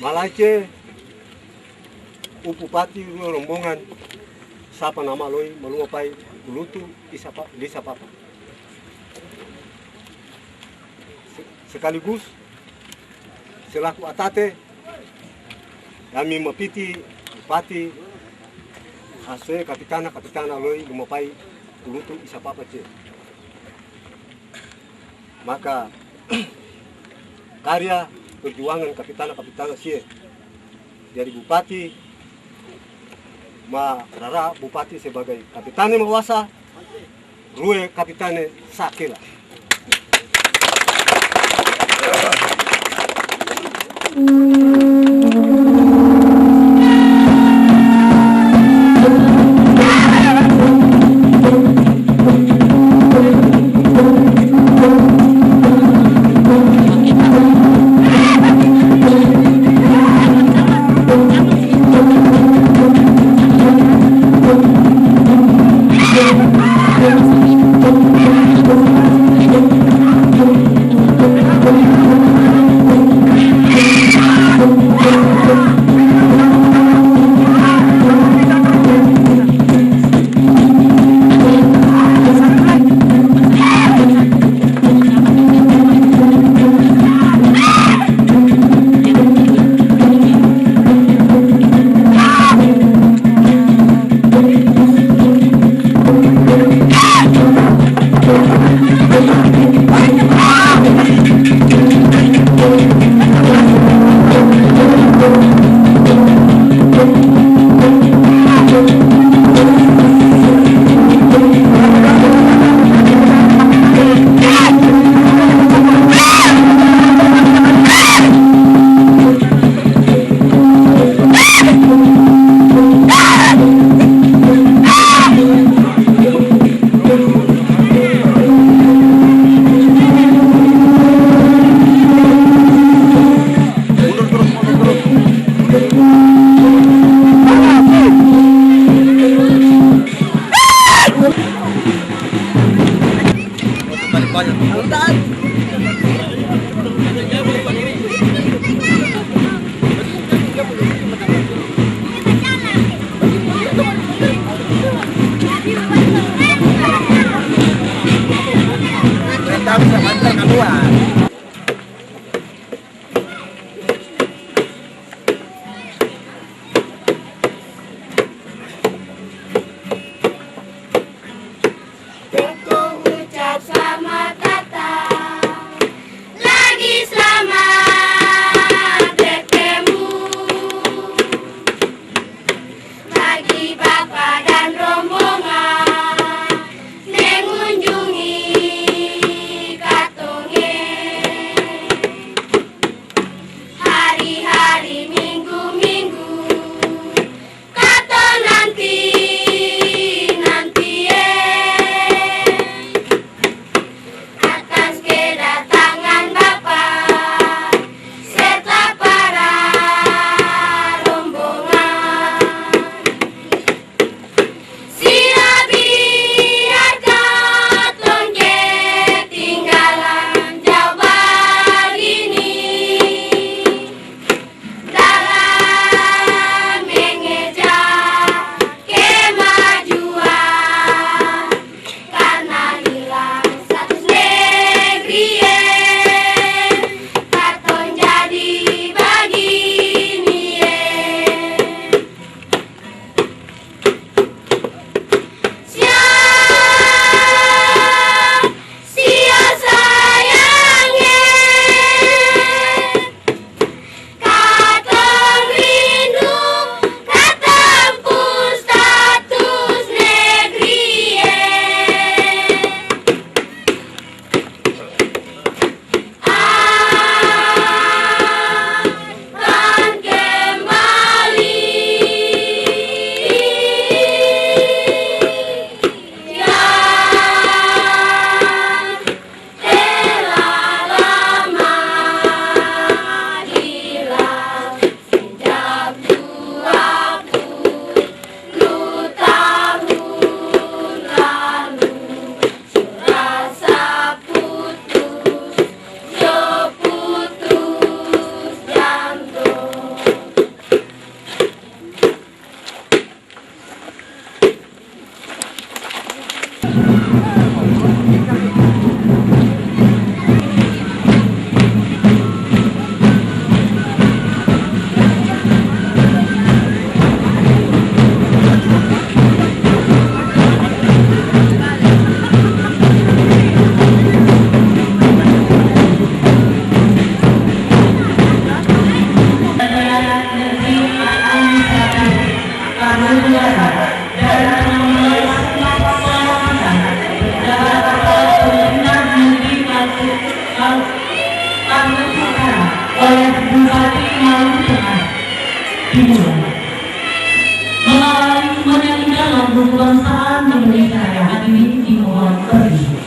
Malaice upupati rombongan sapa nama loi meluapai ulutu di sapapa. Sekaligus selaku atate kami mepiti bupati aswe kapitana loi lumapai ulutu isapapa ce. Maka karya perjuangan kapitana sie dari bupati rara bupati sebagai kapitane mawasa rue kapitane sakela. Indonesia yang hadiri dimohon berdiri.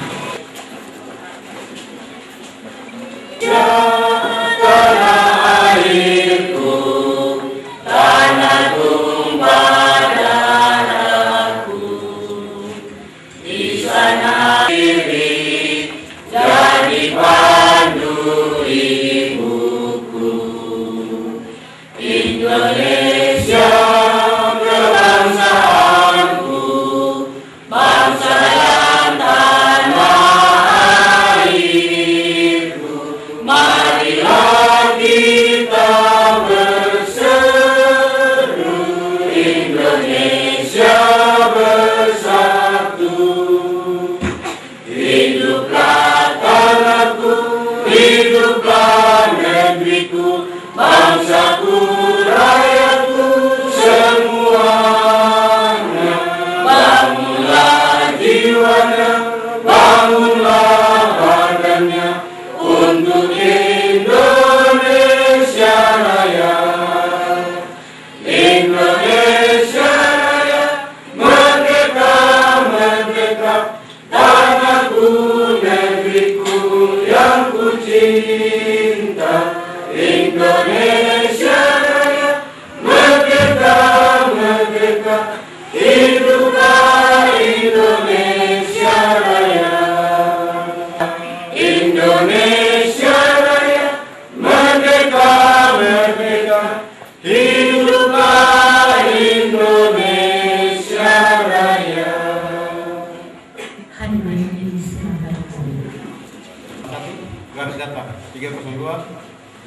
Garis datar 302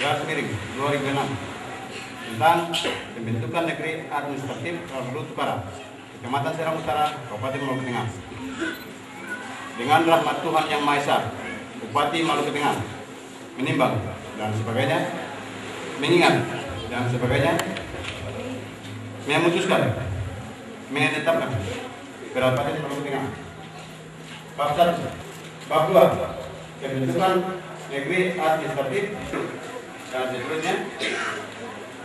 garis miring 2006 tentang pembentukan negeri administratif Maluku Utara, Kecamatan Serang Utara, Kabupaten Maluku Tengah. Dengan rahmat Tuhan Yang Maha Esa, Bupati Maluku Tengah menimbang dan sebagainya, mengingat dan sebagainya, memutuskan menetapkan Kabupaten Maluku Tengah. Bab 1, Bab 2, pembentukan negeri administratif dan seterusnya.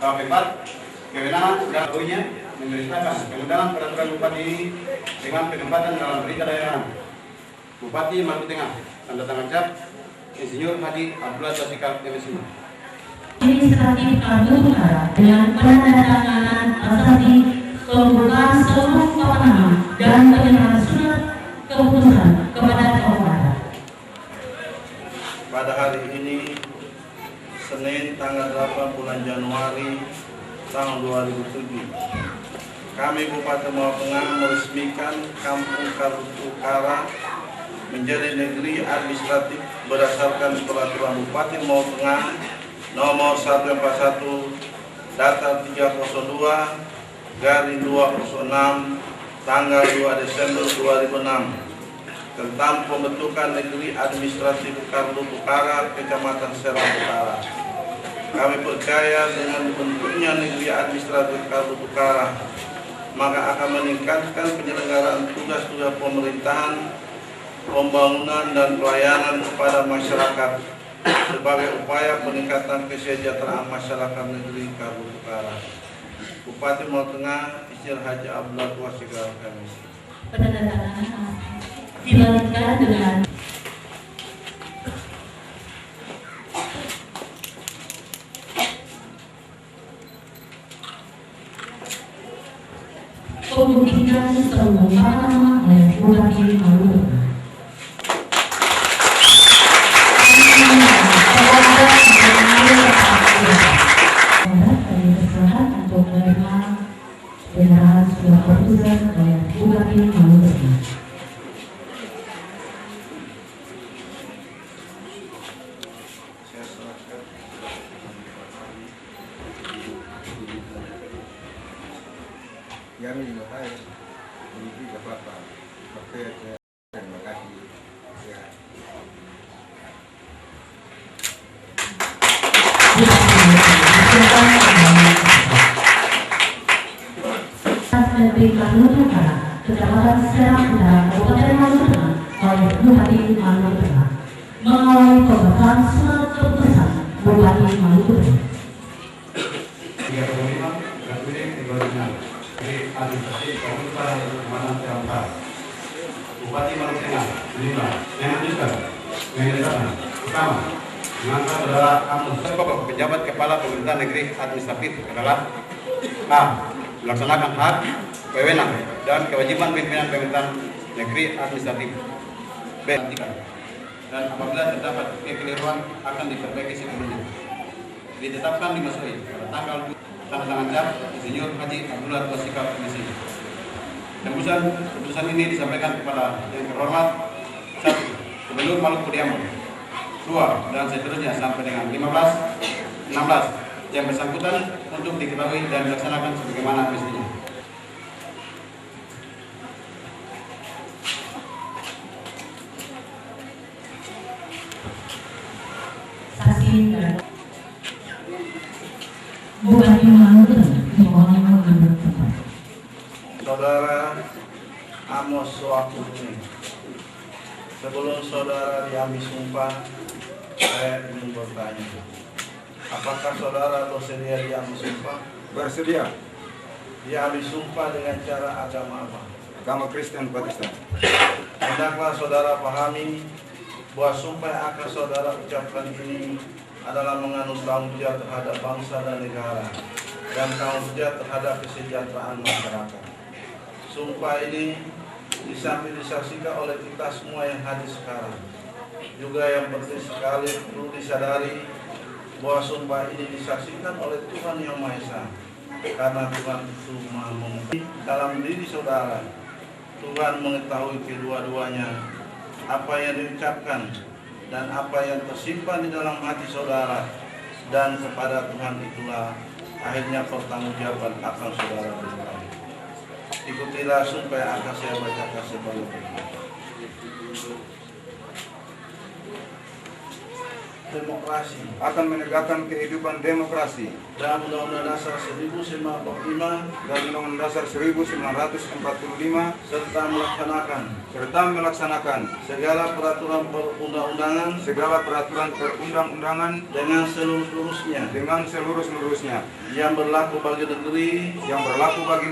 Bab 4, kewenangan dan poinnya memerintahkan pengundangan peraturan bupati ini dengan penempatan dalam berita daerah Bupati Maluku Tengah. Tanda tangan cap Insinyur Hadi Abdullah Tasikal MSI. Administratif Maluku Utara dengan penandatanganan prasasti pembukaan seluruh kewenangan dan penyerahan surat keputusan kepada Kapolda. Pada hari ini, Senin tanggal 8 bulan Januari tahun 2007, kami Bupati Maluku Tengah meresmikan Kampung Karluku Utara menjadi negeri administratif berdasarkan Peraturan Bupati Maluku Tengah nomor 141 Data 302/206 tanggal 2 Desember 2006 tentang pembentukan negeri administratif Karluku Utara, Kecamatan Serang Utara. Kami percaya dengan bentuknya negeri administratif Karluku Utara, maka akan meningkatkan penyelenggaraan tugas-tugas pemerintahan, pembangunan dan pelayanan kepada masyarakat sebagai upaya peningkatan kesejahteraan masyarakat negeri Karluku Utara. Bupati Maluku Tengah, Insinyur Haji Abdullah Tasikal MSI. Penandatanganan dilanjutkan dengan pembuktian pengungkapan nama oleh Bupati Maluku Tengah. Untuk menerima penyerahan surat keputusan oleh Bupati Maluku Tengah. Yang ini saya ini Bapak Oke, terima kasih. Ya. Negeri Maluku Utara, Kecamatan Serang Utara, Kabupaten Maluku Tengah oleh Bupati Maluku Tengah mengawali pembukaan surat keputusan Bupati Maluku Tengah. 305 garis miring 2006 dari administratif Kabupaten Kecamatan Serang Utara. Bupati Maluku Tengah, Lima, yang memutuskan menetapkan pertama mengangkat saudara Amos pokok pejabat kepala pemerintahan negeri administratif adalah A. Melaksanakan hak, wewenang dan kewajiban pimpinan pemerintahan negeri administratif. B. Dan apabila terdapat kekeliruan akan diperbaiki sepenuhnya. Ditetapkan dimasukkan pada tanggal tanda tangan jam Insinyur Haji Abdullah Wasikap Komisi. Keputusan ini disampaikan kepada yang terhormat 1. Gubernur Maluku Diamond, 2. dan seterusnya sampai dengan 15, 16 yang bersangkutan untuk diketahui dan dilaksanakan sebagaimana mestinya. Saksi dan Bupati Maluku dimohon mengambil tempat. Saudara Amos Soakuni, sebelum saudara diambil sumpah, saya ingin bertanya, apakah saudara bersedia diambil sumpah? Bersedia. Diambil sumpah dengan cara agama apa? Agama Kristen Protestan. Hendaklah saudara pahami bahwa sumpah yang akan saudara ucapkan ini adalah mengandung tanggung jawab terhadap bangsa dan negara dan tanggung jawab terhadap kesejahteraan masyarakat. Sumpah ini disamping disaksikan oleh kita semua yang hadir sekarang. Juga yang penting sekali perlu disadari bahwa sumpah ini disaksikan oleh Tuhan Yang Maha Esa. Karena Tuhan itu Maha Mengetahui dalam diri saudara. Tuhan mengetahui kedua-duanya, apa yang diucapkan dan apa yang tersimpan di dalam hati saudara, dan kepada Tuhan itulah akhirnya pertanggungjawaban akan saudara berikan. Ikutilah sumpah yang akan saya bacakan sebagai berikut. Demokrasi Akan menegakkan kehidupan demokrasi dan Undang-Undang Dasar 1945 dan Undang-Undang Dasar 1945 serta melaksanakan segala peraturan perundang-undangan dengan seluruh-seluruhnya yang berlaku bagi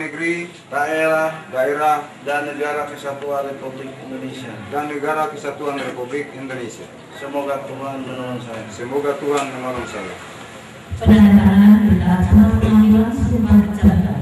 negeri, daerah, dan negara kesatuan Republik Indonesia. Semoga Tuhan menolong saya. Penandatanganan berita acara pemanggilan sumpah jabatan.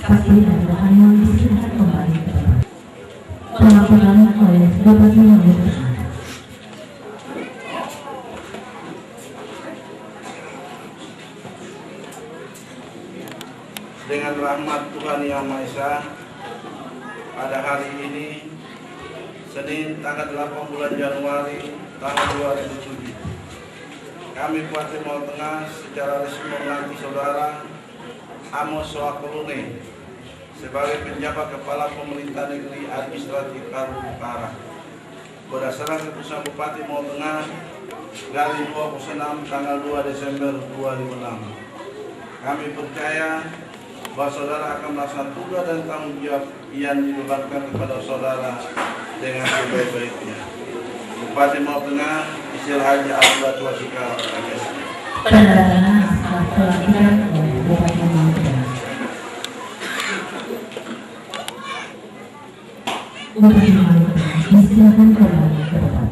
Saksi dan mohon disediakan kembali ke tempat. Pengambilan oleh Bupati Maluku Tengah. Dengan rahmat Tuhan Yang Maha Esa, pada hari ini Senin tanggal 8 bulan Januari tahun 2007, kami Bupati Maluku Tengah secara resmi melantik saudara Amos Soakuni sebagai penjabat kepala pemerintah negeri administratif Maluku Utara. Berdasarkan keputusan Bupati Maluku Tengah dari 26 tanggal 2 Desember 2006, kami percaya bahwa saudara akan melaksanakan tugas dan tanggung jawab yang dibebankan kepada saudara dengan sebaik-baiknya. Bupati Maluku Tengah Insinyur Haji Abdullah Wasikap Komisi. Penandatanganan naskah pelantikan oleh Bupati Maluku Tengah. Bupati Maluku Tengah disilakan kembali ke tempat.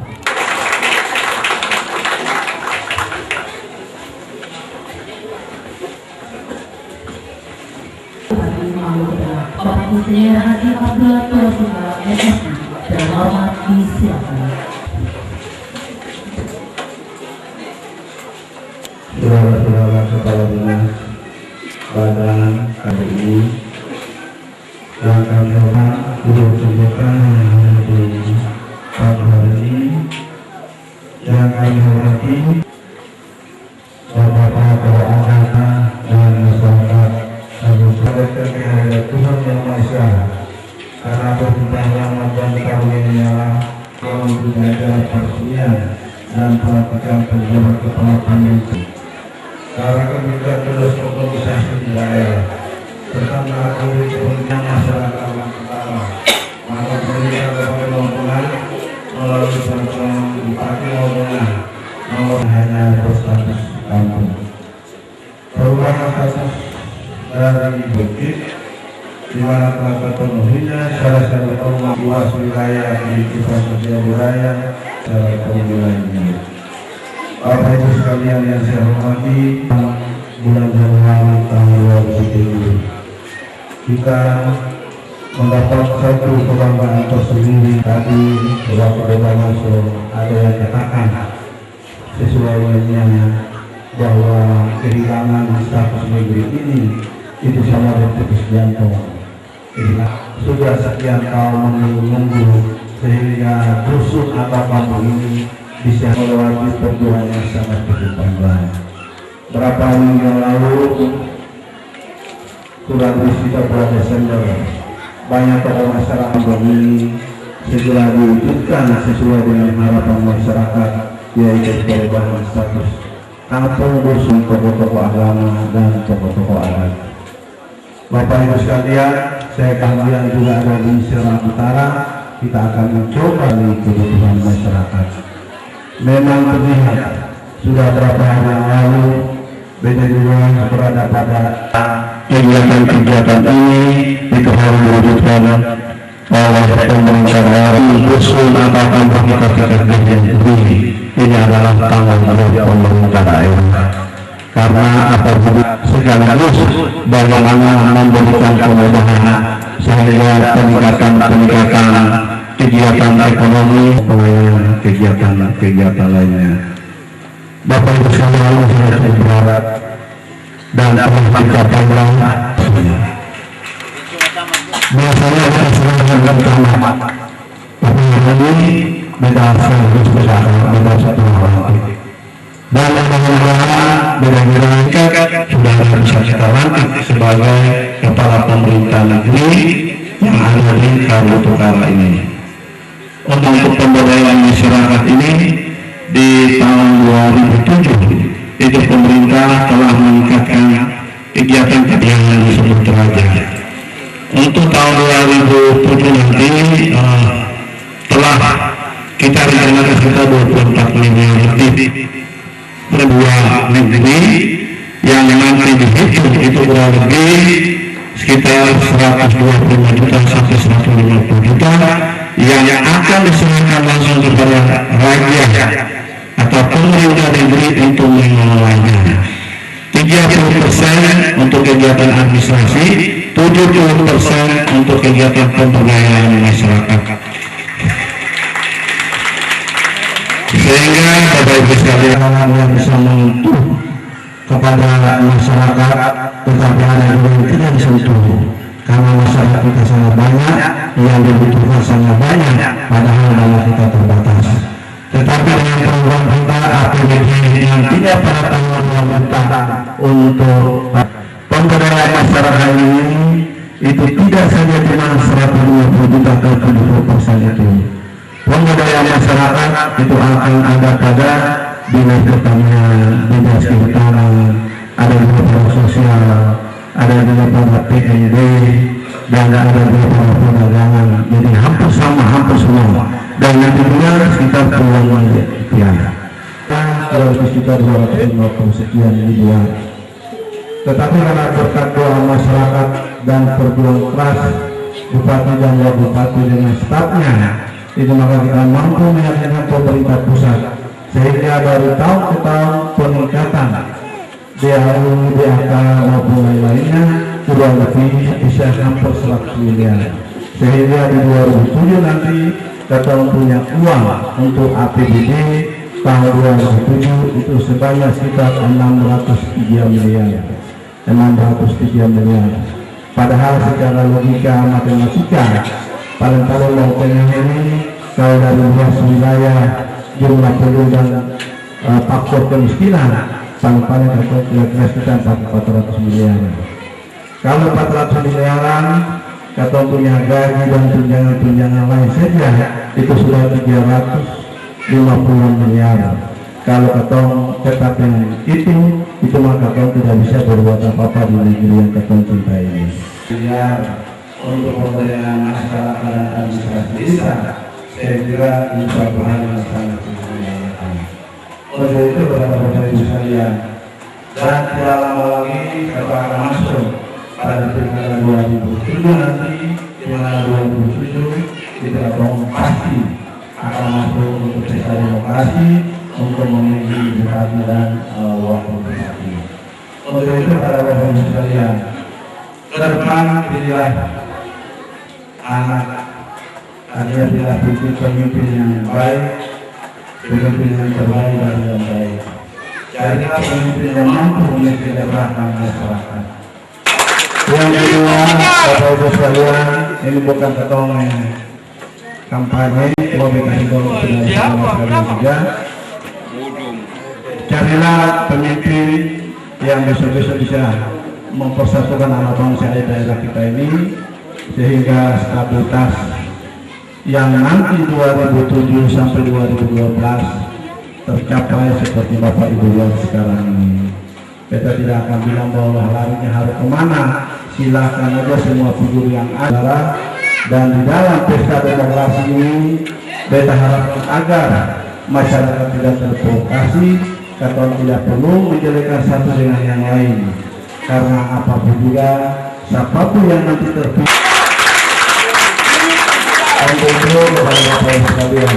Bupati Maluku Tengah Bapak Insinyur Haji Abdullah Wasikap SSI terhormat disilakan. kasih rahmat dan karunia yang menjaga persatuan dan perhatikan pejabat kepala pemimpin. Karena kebijakan terus organisasi daerah serta mengakui kepentingan masyarakat utara, maka pemerintah dapat melakukan melalui peraturan Bupati Lamongan nomor hanya berstatus kampung. Perubahan status dari bukit di mana telah terpenuhinya syarat-syarat rumah luas wilayah di infrastruktur wilayah secara pemilihannya. Bapak Ibu sekalian yang saya hormati, bulan Januari tahun 2007 kita mendapat satu kebanggaan tersendiri. Tadi waktu langsung ada yang katakan sesuai dengan bahwa kehilangan status negeri ini itu sama dengan putus jantung. Sudah sekian tahun menunggu sehingga dusun atau kampung ini bisa melewati perjuangan yang sangat begitu panjang. Berapa minggu yang lalu, kurang lebih sekitar bulan Desember, banyak tokoh masyarakat ini segera diwujudkan sesuai dengan harapan masyarakat, yaitu perubahan status kampung, dusun, tokoh-tokoh agama dan tokoh-tokoh adat. Bapak Ibu sekalian, saya kemudian juga ada di Serang Utara, kita akan mencoba di kebutuhan masyarakat. Memang terlihat sudah berapa hari yang lalu BD2 berada pada kegiatan-kegiatan ini itu harus diwujudkan oleh pemerintah daerah dusun atau kampung kita sendiri. Ini adalah tanggung jawab pemerintah daerah. Karena apabila sekaligus bagaimana memberikan kemudahan sehingga peningkatan kegiatan ekonomi, kegiatan lainnya. Bapak Ibu sekalian, saya berharap dan telah kita pandang biasanya kita sudah menganggap tamat, tapi ini beda sekaligus beda satu hal. Dan mudah-mudahan beda-beda sudah bisa kita lantik sebagai kepala pemerintah negeri yang ada di Karlu Utara ini. Untuk pemberdayaan masyarakat ini di tahun 2007 itu pemerintah telah meningkatkan kegiatan-kegiatan yang disebut teraja. Untuk tahun 2007 nanti telah kita rencanakan sekitar 24 miliar lebih perbuah negeri yang nanti dihitung itu kurang lebih sekitar 125 juta sampai 150 juta yang akan diserahkan langsung kepada rakyat atau pemerintah negeri untuk mengelolanya. 30% untuk kegiatan administrasi, 70% untuk kegiatan pemberdayaan masyarakat. Sehingga Bapak Ibu sekalian yang bisa menyentuh kepada masyarakat, tetapi ada juga yang tidak disentuh karena masyarakat kita sangat banyak, yang dibutuhkan sangat banyak, padahal dana kita terbatas. Tetapi dengan program kita APBD yang tidak pada tanggal 2 juta untuk pemberdayaan masyarakat ini, itu tidak saja cuma 120 juta ke 70% itu. Pemberdayaan masyarakat itu akan ada pada dinas pertanian, dinas kehutanan, ada juga pada sosial, ada juga pada PND, dan ada juga pada perdagangan. Jadi hampir sama, hampir semua. Dan nanti juga sekitar puluhan miliar rupiah. Kalau sekitar 250 sekian miliar. Tetapi karena berkat doa masyarakat dan perjuangan keras Bupati dan Wakil Bupati dengan stafnya, itu maka kita mampu meyakinkan pemerintah pusat sehingga dari tahun ke tahun peningkatan DAU, DAK maupun lain-lainnya kurang lebih bisa hampir 100 miliar. Sehingga di 2007 nanti kita punya uang untuk APBD tahun 2007 itu sebanyak sekitar 603 miliar. 603 miliar. Padahal secara logika matematika paling-paling maunya ini kalau dari luas wilayah jumlah penduduk dan faktor kemiskinan paling-paling kira-kira sekitar 400 miliar. Kalau 400 miliaran atau punya gaji dan tunjangan-tunjangan lain saja itu sudah 350 miliar. Kalau ketong tetap dengan itu maka ketong tidak bisa berbuat apa-apa di negeri yang ketong cintai ini. Miliar untuk pemberdayaan masyarakat dan administrasi desa, saya kira ini suatu hal yang sangat dimuliakan. Oleh itu Bapak Ibu sekalian, dan tidak lama lagi kita akan masuk pada pilkada 2007 nanti, di mana 2007 kita pasti akan masuk untuk pesta demokrasi untuk memilih bupati dan wakil bupati. Untuk itu para Bapak Ibu sekalian, ke depan pilihlah anak, artinya pilih pemimpin yang baik, pemimpin yang terbaik dan yang baik. Carilah pemimpin yang mampu menyejahterakan masyarakat. Yang kedua, Bapak Ibu sekalian, ini bukan ketong kampanye, mau dikasih tahu sudah juga. Carilah pemimpin yang besok-besok bisa mempersatukan anak bangsa di daerah kita ini sehingga stabilitas yang nanti 2007 sampai 2012 tercapai seperti Bapak Ibu yang sekarang ini. Kita tidak akan bilang bahwa larinya harus kemana, silakan aja semua figur yang ada. Dan di dalam pesta demokrasi ini kita harapkan agar masyarakat tidak terprovokasi atau tidak perlu menjelekan satu dengan yang lain, karena apapun juga siapapun yang nanti terpilih untuk Bapak Ibu sekalian,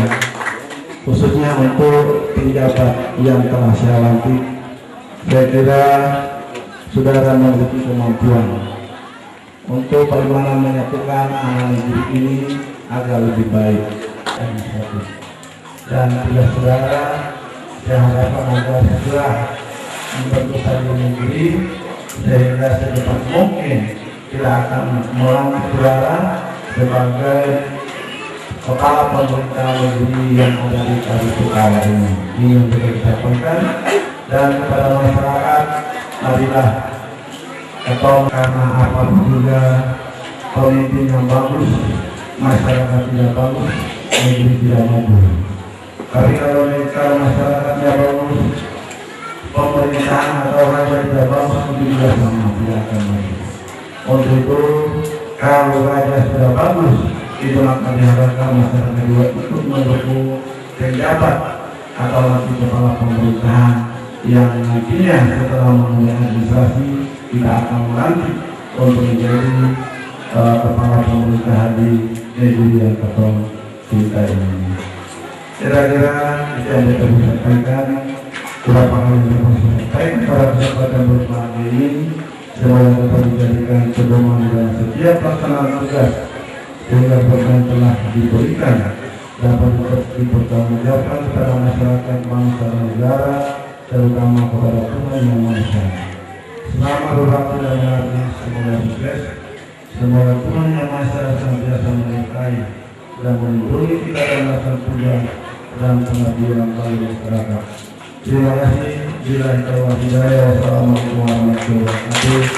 khususnya untuk penjabat yang telah saya lantik, saya kira saudara memiliki kemampuan untuk bagaimana menyatukan anak negeri ini agar lebih baik. Dan bila saudara, saya harapkan agar segera membentuk satu negeri sehingga secepat mungkin kita akan melantik saudara sebagai kepala pemerintahan negeri yang ada di Kaliputara ini. Ini yang kita sampaikan, dan kepada masyarakat, marilah atau karena apapun juga pemimpin yang bagus, masyarakat tidak bagus, negeri tidak maju. Tapi kalau masyarakatnya bagus, pemerintahan atau raja tidak bagus, itu juga sama, tidak akan maju. Untuk itu, kalau raja sudah bagus, itu akan diharapkan masyarakat juga ikut mendukung penjabat atau nanti kepala pemerintahan yang nantinya setelah memulai administrasi kita akan melantik untuk menjadi kepala pemerintahan di negeri yang ketong kita ini. Kira-kira itu yang kita bisa sampaikan. Beberapa hal yang kita sampaikan pada kesempatan berbahagia ini, semoga dapat dijadikan pedoman dalam setiap pelaksanaan tugas sehingga program telah diberikan dapat dipertanggungjawabkan kepada masyarakat, bangsa dan negara, terutama kepada Tuhan Yang Maha Esa. Selamat berbakti dan mengabdi, semoga sukses. Semoga Tuhan Yang Maha Esa senantiasa menyertai dan melindungi kita dalam melakukan tugas dan pengabdian bagi masyarakat. Terima kasih. Bila taufiq hidayah. Wassalamualaikum warahmatullahi wabarakatuh.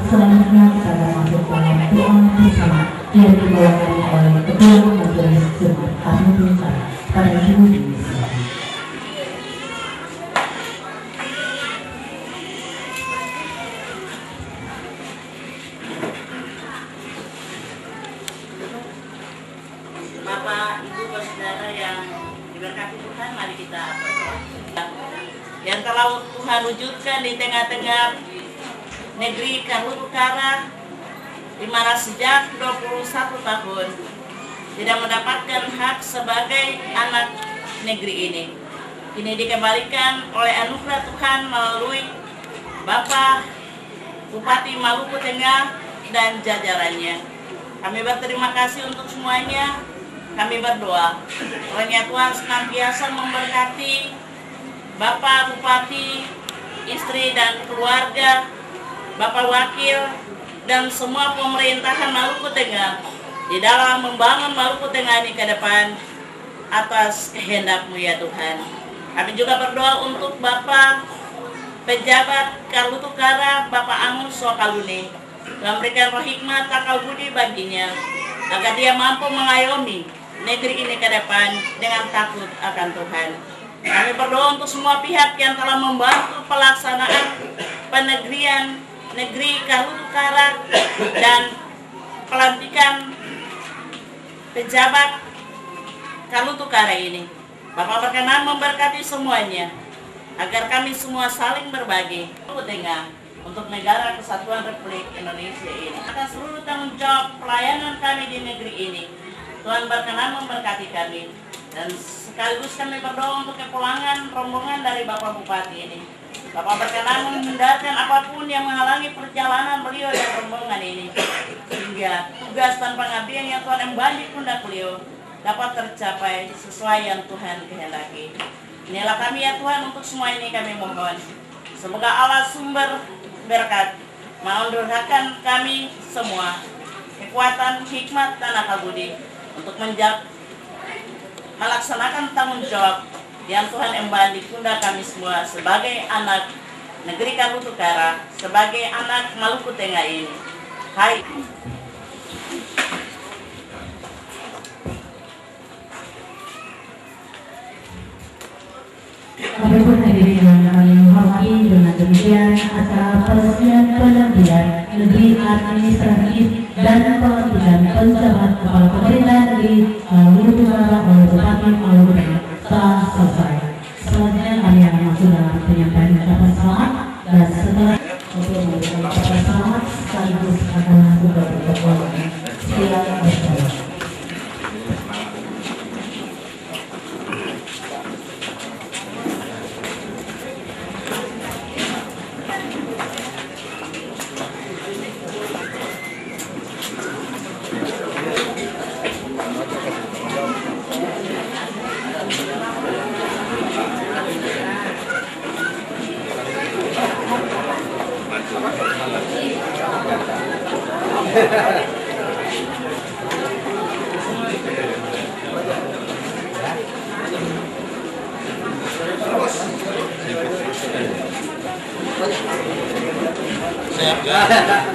Selanjutnya kita akan masuk dalam doa bersama yang dibawakan oleh Ketua Majelis Jemaat Ahmadiyah pada Jumat ini. Bapak, Ibu, saudara yang diberkati Tuhan, mari kita berdoa. Yang telah Tuhan wujudkan di tengah-tengah negeri Kaliputara, di mana sejak 21 tahun tidak mendapatkan hak sebagai anak negeri ini. Ini dikembalikan oleh anugerah Tuhan melalui Bapak Bupati Maluku Tengah dan jajarannya. Kami berterima kasih untuk semuanya. Kami berdoa, kiranya Tuhan senantiasa memberkati Bapak Bupati, istri dan keluarga, Bapak Wakil, dan semua pemerintahan Maluku Tengah, di dalam membangun Maluku Tengah ini ke depan atas kehendak-Mu ya Tuhan. Kami juga berdoa untuk Bapak pejabat Karlutu Kara, Bapak Angus Sokalune, memberikan roh hikmat akal budi baginya, agar dia mampu mengayomi negeri ini ke depan dengan takut akan Tuhan. Kami berdoa untuk semua pihak yang telah membantu pelaksanaan penegrian negeri Karlutu Kara dan pelantikan pejabat Karlutu Kara ini. Bapak berkenan memberkati semuanya, agar kami semua saling berbagi Tengah untuk negara kesatuan Republik Indonesia ini. Atas seluruh tanggung jawab pelayanan kami di negeri ini, Tuhan berkenan memberkati kami. Dan sekaligus kami berdoa untuk kepulangan rombongan dari Bapak Bupati ini. Bapak berkenan menghindarkan apapun yang menghalangi perjalanan beliau dan rombongan ini, sehingga tugas dan pengabdian yang Tuhan emban di pundak beliau dapat tercapai sesuai yang Tuhan kehendaki. Inilah kami ya Tuhan, untuk semua ini kami mohon. Semoga Allah sumber berkat menganugerahkan kami semua kekuatan, hikmat, dan akal budi untuk melaksanakan tanggung jawab yang Tuhan emban di pundak kami semua sebagai anak negeri Karlutu Kara, sebagai anak Maluku Tengah ini. Hai. Bapak-Ibu hadirin yang kami hormati, dengan demikian acara peresmian penegrian negeri administratif dan pelantikan penjabat kepala pemerintahan negeri Maluku Utara oleh Bupati Maluku Tengah telah selesai. Selanjutnya kami akan masuk dalam penyampaian ucapan selamat, dan setelah untuk memberikan ucapan selamat sekaligus akan masuk ke protokol. Silakan bersalat. Siap ya.